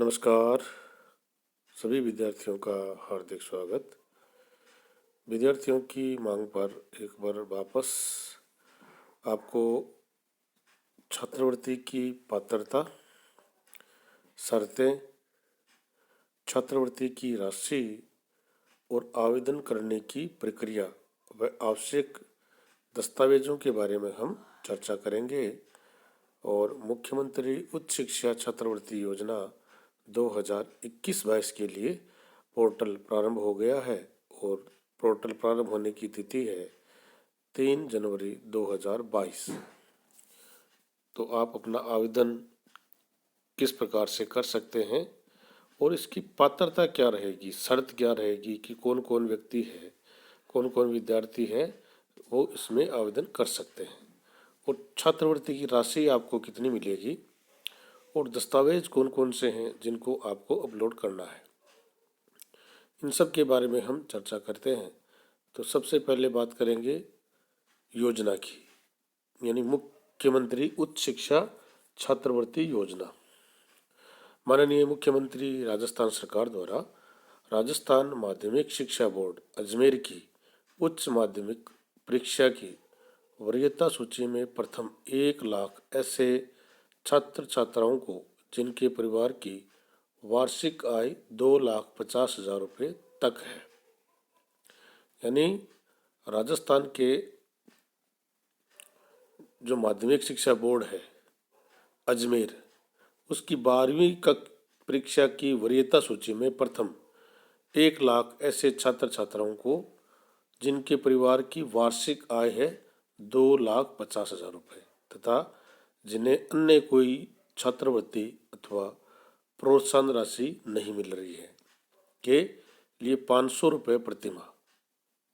नमस्कार। सभी विद्यार्थियों का हार्दिक स्वागत। विद्यार्थियों की मांग पर एक बार वापस आपको छात्रवृत्ति की पात्रता, शर्तें, छात्रवृत्ति की राशि और आवेदन करने की प्रक्रिया व आवश्यक दस्तावेजों के बारे में हम चर्चा करेंगे। और मुख्यमंत्री उच्च शिक्षा छात्रवृत्ति योजना 2021-22 के लिए पोर्टल प्रारंभ हो गया है और पोर्टल प्रारंभ होने की तिथि है 3 जनवरी 2022। तो आप अपना आवेदन किस प्रकार से कर सकते हैं और इसकी पात्रता क्या रहेगी, शर्त क्या रहेगी कि कौन कौन व्यक्ति है, कौन कौन विद्यार्थी है वो इसमें आवेदन कर सकते हैं, और छात्रवृत्ति की राशि आपको कितनी मिलेगी और दस्तावेज कौन कौन से हैं जिनको आपको अपलोड करना है, इन सब के बारे में हम चर्चा करते हैं। तो सबसे पहले बात करेंगे योजना की, यानी मुख्यमंत्री उच्च शिक्षा छात्रवृत्ति योजना। माननीय मुख्यमंत्री राजस्थान सरकार द्वारा राजस्थान माध्यमिक शिक्षा बोर्ड अजमेर की उच्च माध्यमिक परीक्षा की वरीयता सूची में प्रथम 1 लाख ऐसे छात्र छात्राओं को जिनके परिवार की वार्षिक आय 2,50,000 रुपये तक है, यानी राजस्थान के जो माध्यमिक शिक्षा बोर्ड है अजमेर, उसकी 12वीं परीक्षा की वरीयता सूची में प्रथम 1 लाख ऐसे छात्र छात्राओं को जिनके परिवार की वार्षिक आय है 2,50,000 रुपये तथा जिन्हें अन्य कोई छात्रवृत्ति अथवा प्रोत्साहन राशि नहीं मिल रही है के लिए 500 रुपये प्रतिमाह,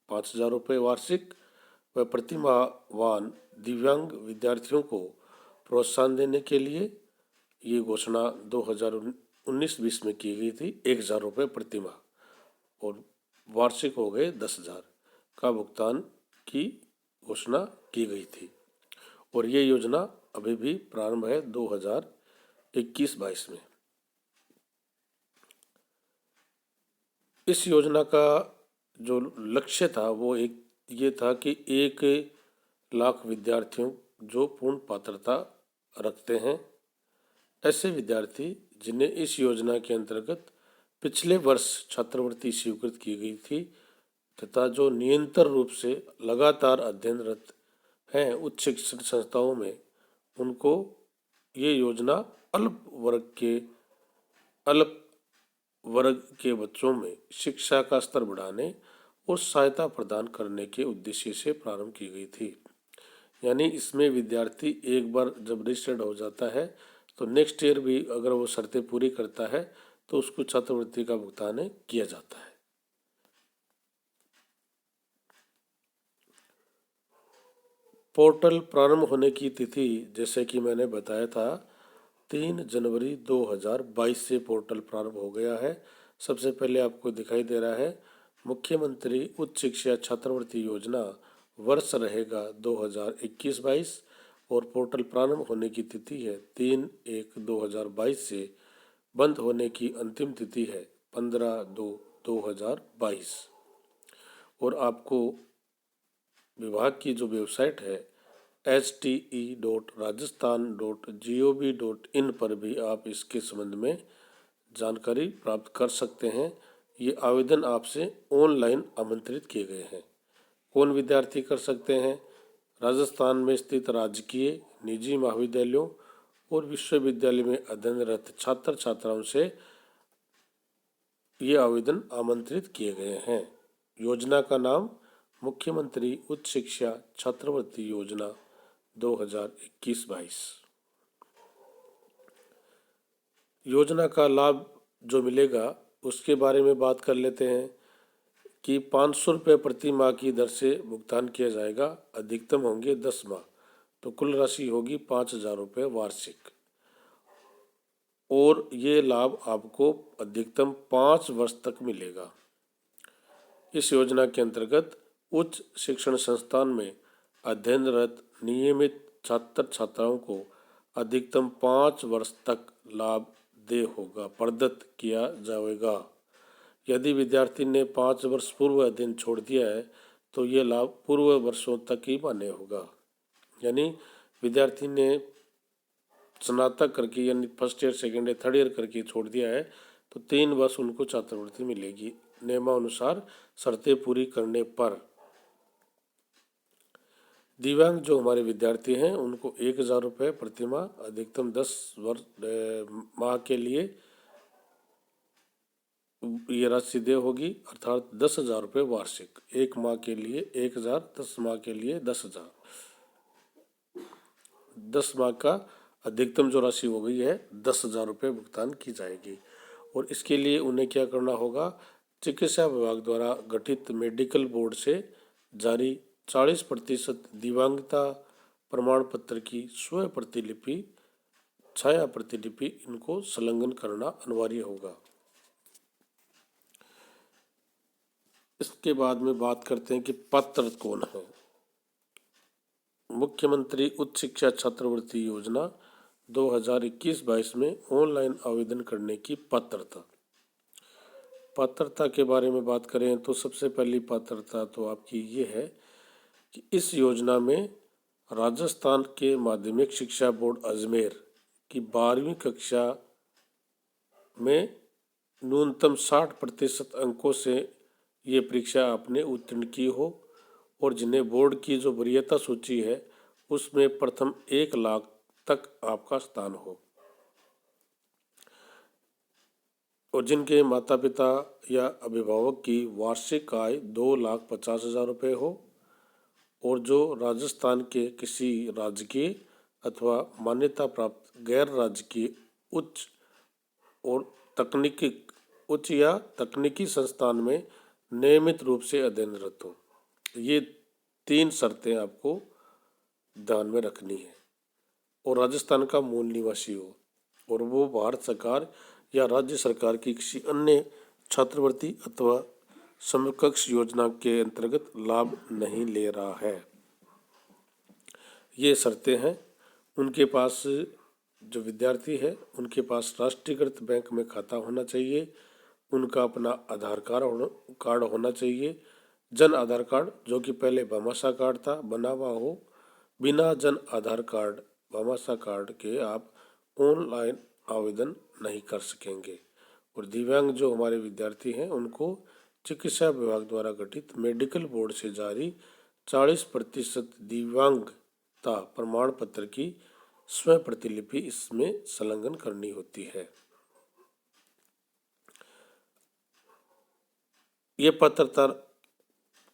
5,000 रुपये वार्षिक व प्रतिमाहवान दिव्यांग विद्यार्थियों को प्रोत्साहन देने के लिए ये घोषणा 2019-20 में की गई थी। 1,000 रुपये प्रतिमाह और वार्षिक हो गए 10,000 का भुगतान की घोषणा की गई थी और ये योजना अभी भी प्रारंभ है 2021-22 में। इस योजना का जो लक्ष्य था वो ये था कि 1 लाख विद्यार्थियों जो पूर्ण पात्रता रखते हैं, ऐसे विद्यार्थी जिन्हें इस योजना के अंतर्गत पिछले वर्ष छात्रवृत्ति स्वीकृत की गई थी तथा जो निरंतर रूप से लगातार अध्ययनरत हैं उच्च शिक्षण संस्थाओं में, उनको ये योजना अल्प वर्ग के बच्चों में शिक्षा का स्तर बढ़ाने और सहायता प्रदान करने के उद्देश्य से प्रारंभ की गई थी। यानी इसमें विद्यार्थी एक बार जब रजिस्टर्ड हो जाता है तो नेक्स्ट ईयर भी अगर वो शर्तें पूरी करता है तो उसको छात्रवृत्ति का भुगतान किया जाता है। पोर्टल प्रारंभ होने की तिथि जैसे कि मैंने बताया था 3 जनवरी 2022 से पोर्टल प्रारंभ हो गया है। सबसे पहले आपको दिखाई दे रहा है मुख्यमंत्री उच्च शिक्षा छात्रवृत्ति योजना, वर्ष रहेगा 2021-22 और पोर्टल प्रारंभ होने की तिथि है 3/1/2022 से बंद होने की अंतिम तिथि है 15/2/2022। और आपको विभाग की जो वेबसाइट है hte.rajasthan.gov.in पर भी आप इसके संबंध में जानकारी प्राप्त कर सकते हैं। ये आवेदन आपसे ऑनलाइन आमंत्रित किए गए हैं। कौन विद्यार्थी कर सकते हैं? राजस्थान में स्थित राजकीय, निजी महाविद्यालयों और विश्वविद्यालय में अध्ययनरत छात्र छात्राओं से ये आवेदन आमंत्रित किए गए हैं। योजना का नाम मुख्यमंत्री उच्च शिक्षा छात्रवृत्ति योजना 2021-22। योजना का लाभ जो मिलेगा उसके बारे में बात कर लेते हैं कि 500 रुपये प्रति माह की दर से भुगतान किया जाएगा। अधिकतम होंगे 10 माह, तो कुल राशि होगी 5,000 रुपये वार्षिक। और ये लाभ आपको अधिकतम 5 वर्ष तक मिलेगा। इस योजना के अंतर्गत उच्च शिक्षण संस्थान में अध्ययनरत नियमित छात्र छात्राओं को अधिकतम 5 वर्ष तक लाभ प्रदत्त किया जाएगा। यदि विद्यार्थी ने 5 वर्ष पूर्व अध्ययन छोड़ दिया है तो ये लाभ पूर्व वर्षों तक ही मान्य होगा। यानी विद्यार्थी ने स्नातक करके यानी first year, second year, third year करके छोड़ दिया है तो 3 वर्ष उनको छात्रवृत्ति मिलेगी नियमानुसार, शर्तें पूरी करने पर। दिव्यांग जो हमारे विद्यार्थी हैं उनको 1,000 रुपये प्रतिमाह अधिकतम 10 माह के लिए ये राशि दे होगी, अर्थात 10,000 रुपये वार्षिक। 1 माह के लिए 1,000, 10 माह के लिए 10,000। 10 माह का अधिकतम जो राशि हो गई है 10,000 रुपये भुगतान की जाएगी। और इसके लिए उन्हें क्या करना होगा, चिकित्सा विभाग द्वारा गठित मेडिकल बोर्ड से जारी 40% दिव्यांगता प्रमाण पत्र की स्व प्रतिलिपि, छाया प्रतिलिपि इनको संलग्न करना अनिवार्य होगा। इसके बाद में बात करते हैं कि पात्र कौन है। मुख्यमंत्री उच्च शिक्षा छात्रवृत्ति योजना 2021-22 में ऑनलाइन आवेदन करने की पात्रता के बारे में बात करें तो सबसे पहली पात्रता तो आपकी ये है कि इस योजना में राजस्थान के माध्यमिक शिक्षा बोर्ड अजमेर की 12वीं कक्षा में न्यूनतम 60% अंकों से ये परीक्षा आपने उत्तीर्ण की हो और जिन्हें बोर्ड की जो वरीयता सूची है उसमें प्रथम 1 लाख तक आपका स्थान हो और जिनके माता पिता या अभिभावक की वार्षिक आय 2,50,000 रुपये हो और जो राजस्थान के किसी राजकीय अथवा मान्यता प्राप्त गैर राजकीय उच्च या तकनीकी संस्थान में नियमित रूप से अध्ययनरत हो। ये 3 शर्तें आपको ध्यान में रखनी है। और राजस्थान का मूल निवासी हो और वो भारत सरकार या राज्य सरकार की किसी अन्य छात्रवृत्ति अथवा समकक्ष योजना के अंतर्गत लाभ नहीं ले रहा है। ये शर्तें हैं। उनके पास जो विद्यार्थी है उनके पास राष्ट्रीयकृत बैंक में खाता होना चाहिए, उनका अपना आधार कार्ड होना चाहिए, जन आधार कार्ड जो कि पहले भामाशाह कार्ड था बना हुआ हो। बिना जन आधार कार्ड भामाशाह कार्ड के आप ऑनलाइन आवेदन नहीं कर सकेंगे। और दिव्यांग जो हमारे विद्यार्थी हैं उनको चिकित्सा विभाग द्वारा गठित मेडिकल बोर्ड से जारी 40% दिव्यांगता प्रमाण पत्र की स्व प्रतिलिपि इसमें संलग्न करनी होती है। ये पात्रता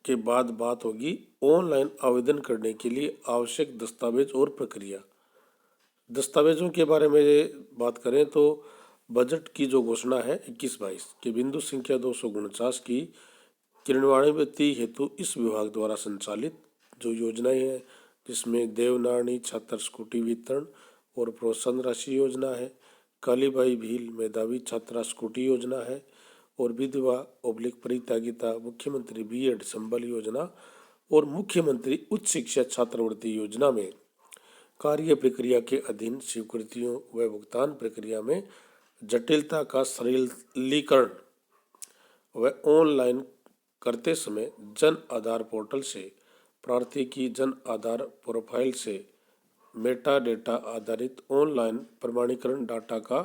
के बाद बात होगी ऑनलाइन आवेदन करने के लिए आवश्यक दस्तावेज और प्रक्रिया। दस्तावेजों के बारे में बात करें तो बजट की जो घोषणा है 21-22 के बिंदु संख्या 249 की क्रियान्वयन हेतु इस विभाग द्वारा संचालित जो योजनाएं हैं जिसमें देवनानी छात्र स्कूटी वितरण और प्रोत्साहन राशि योजना है, कालीबाई भील मेधावी छात्रा स्कूटी योजना है और विधवा परित्यागिता मुख्यमंत्री बीएड संबल योजना और मुख्यमंत्री उच्च शिक्षा छात्रवृत्ति योजना में कार्य प्रक्रिया के अधीन स्वीकृतियों व भुगतान प्रक्रिया में जटिलता का सरलीकरण व ऑनलाइन करते समय जन आधार पोर्टल से प्रार्थी की जन आधार प्रोफाइल से मेटा डेटा आधारित ऑनलाइन प्रमाणीकरण डाटा का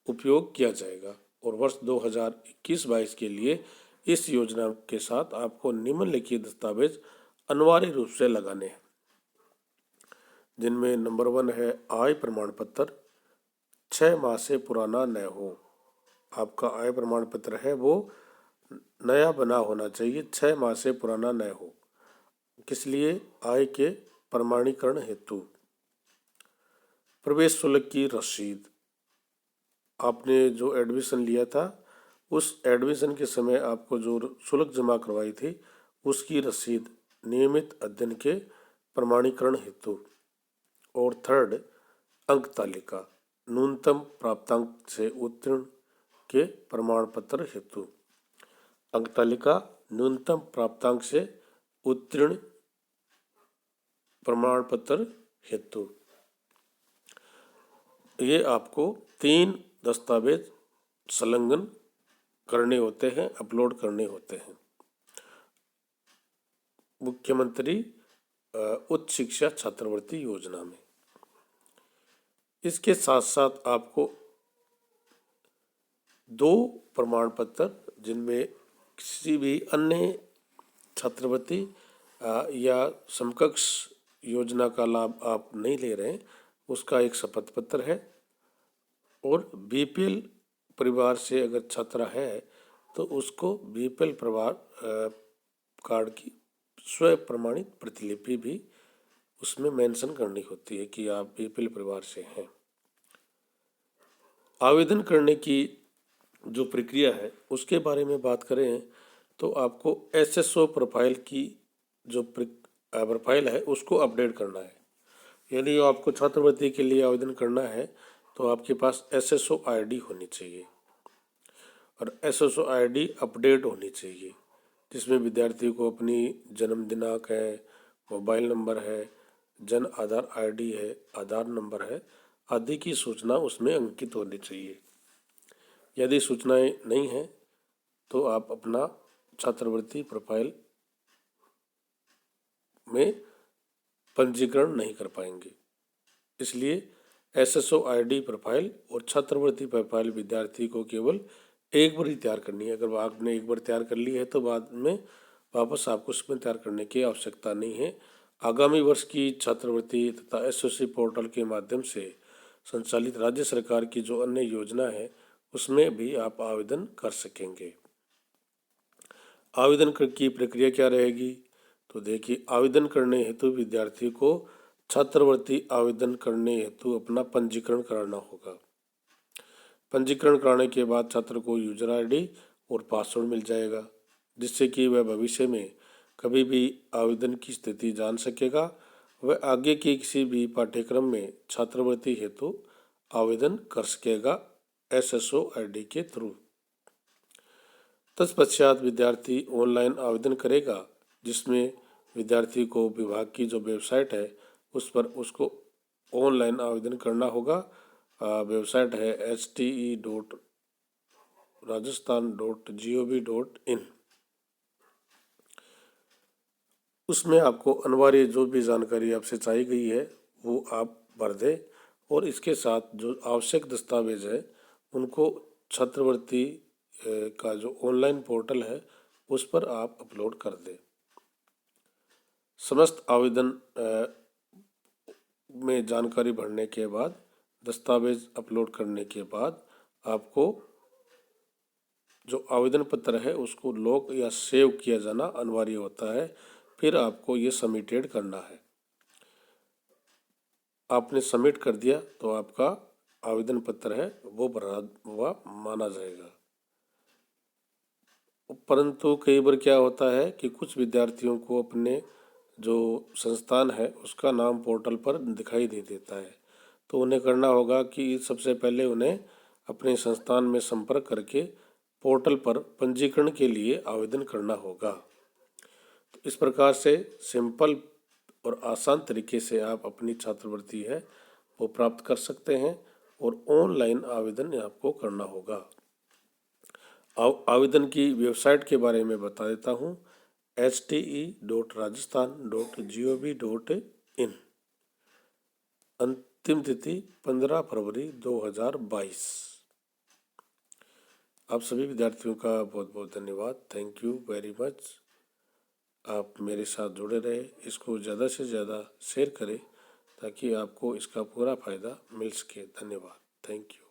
उपयोग किया जाएगा। और वर्ष 2021-22 के लिए इस योजना के साथ आपको निम्नलिखित दस्तावेज अनिवार्य रूप से लगाने हैं, जिनमें नंबर 1 है आय प्रमाण पत्र 6 माह से पुराना न हो। आपका आय प्रमाण पत्र है वो नया बना होना चाहिए, 6 माह से पुराना न हो। किस लिए? आय के प्रमाणीकरण हेतु। प्रवेश शुल्क की रसीद, आपने जो एडमिशन लिया था उस एडमिशन के समय आपको जो शुल्क जमा करवाई थी उसकी रसीद नियमित अध्ययन के प्रमाणीकरण हेतु। और 3 अंक तालिका न्यूनतम प्राप्तांक से उत्तीर्ण के प्रमाण पत्र हेतु। अंक तालिका न्यूनतम प्राप्तांक से उत्तीर्ण प्रमाण पत्र हेतु। ये आपको 3 दस्तावेज संलग्न करने होते हैं, अपलोड करने होते हैं। मुख्यमंत्री उच्च शिक्षा छात्रवृत्ति योजना में इसके साथ साथ आपको 2 प्रमाण पत्र, जिनमें किसी भी अन्य छात्रवृत्ति या समकक्ष योजना का लाभ आप नहीं ले रहे हैं, उसका एक शपथ पत्र है। और बीपीएल परिवार से अगर छात्रा है तो उसको बीपीएल परिवार कार्ड की स्व प्रमाणित प्रतिलिपि भी उसमें मेंशन करनी होती है कि आप बीपीएल परिवार से हैं। आवेदन करने की जो प्रक्रिया है उसके बारे में बात करें तो आपको एसएसओ प्रोफाइल की जो प्रोफाइल है उसको अपडेट करना है। यदि आपको छात्रवृत्ति के लिए आवेदन करना है तो आपके पास एसएसओ आईडी होनी चाहिए और एसएसओ आईडी अपडेट होनी चाहिए, जिसमें विद्यार्थी को अपनी जन्म दिनांक है, मोबाइल नंबर है, जन आधार आईडी है, आधार नंबर है आदि की सूचना उसमें अंकित होनी चाहिए। यदि सूचनाएं नहीं हैं तो आप अपना छात्रवृत्ति प्रोफाइल में पंजीकरण नहीं कर पाएंगे। इसलिए एसएसओ आईडी प्रोफाइल और छात्रवृत्ति प्रोफाइल विद्यार्थी को केवल एक बार ही तैयार करनी है। अगर आपने एक बार तैयार कर ली है तो बाद में वापस आपको उसमें तैयार करने की आवश्यकता नहीं है। आगामी वर्ष की छात्रवृत्ति तथा एसओसी पोर्टल के माध्यम से संचालित राज्य सरकार की जो अन्य योजना है उसमें भी आप आवेदन कर सकेंगे। आवेदन की प्रक्रिया क्या रहेगी? तो देखिए, आवेदन करने हेतु विद्यार्थी को छात्रवृत्ति आवेदन करने हेतु अपना पंजीकरण कराना होगा। पंजीकरण कराने के बाद छात्र को यूजर आईडी और पासवर्ड मिल जाएगा, जिससे कि वह भविष्य में कभी भी आवेदन की स्थिति जान सकेगा। वह आगे के किसी भी पाठ्यक्रम में छात्रवृत्ति हेतु आवेदन कर सकेगा एसएसओ आईडी के थ्रू। तत्पश्चात विद्यार्थी ऑनलाइन आवेदन करेगा, जिसमें विद्यार्थी को विभाग की जो वेबसाइट है उस पर उसको ऑनलाइन आवेदन करना होगा। वेबसाइट है hte.rajasthan.gov.in। उसमें आपको अनिवार्य जो भी जानकारी आपसे चाहिए गई है वो आप भर दें और इसके साथ जो आवश्यक दस्तावेज है उनको छात्रवृत्ति का जो ऑनलाइन पोर्टल है उस पर आप अपलोड कर दें। समस्त आवेदन में जानकारी भरने के बाद, दस्तावेज अपलोड करने के बाद आपको जो आवेदन पत्र है उसको लॉक या सेव किया जाना अनिवार्य होता है। फिर आपको ये सबमिटेड करना है। आपने सबमिट कर दिया तो आपका आवेदन पत्र है वो भरा हुआ माना जाएगा। परंतु कई बार क्या होता है कि कुछ विद्यार्थियों को अपने जो संस्थान है उसका नाम पोर्टल पर दिखाई नहीं देता है, तो उन्हें करना होगा कि सबसे पहले उन्हें अपने संस्थान में संपर्क करके पोर्टल पर पंजीकरण के लिए आवेदन करना होगा। तो इस प्रकार से सिंपल और आसान तरीके से आप अपनी छात्रवृत्ति है वो प्राप्त कर सकते हैं और ऑनलाइन आवेदन आपको करना होगा। आवेदन की वेबसाइट के बारे में बता देता हूँ, hte.rajasthan.gov.in। अंतिम तिथि 15 फरवरी 2022। आप सभी विद्यार्थियों का बहुत बहुत धन्यवाद। Thank you very much. आप मेरे साथ जुड़े रहे, इसको ज़्यादा से ज़्यादा शेयर करें ताकि आपको इसका पूरा फ़ायदा मिल सके। धन्यवाद। Thank you.